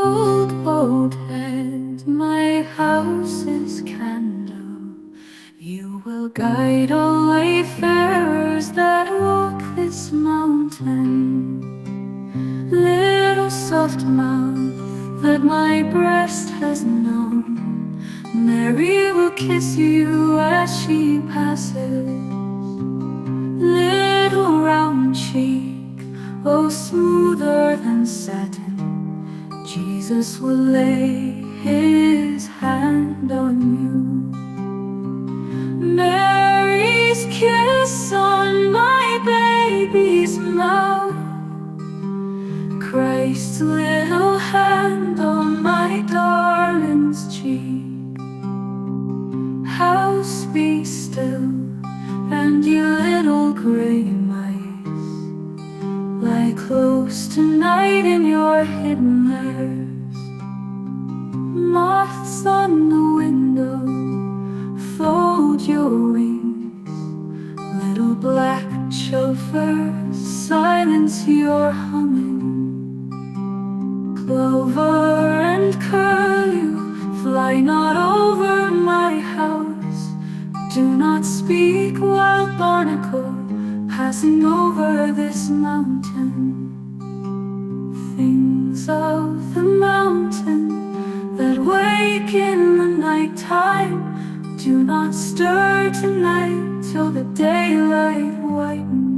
old boat head, my house is candle. You will guide all wayfarers that walk this mountain. Little soft mouth that my breast has known, Mary will kiss you as she passes. Little round cheek, oh smoother than satin, Jesus will lay his hand on you. Mary's kiss on my baby's mouth, Christ's little hand on my darling's cheek. House, be still, and you little gray mice, lie close tonight in your hidden lairs. Moths on the window, fold your wings. Little black chauffeurs, silence your humming. Clover and curlew, fly not over my house. Do not speak, wild barnacle, passing over this mountain. Things of the mountain that wake in the night time, do not stir tonight till the daylight whitens.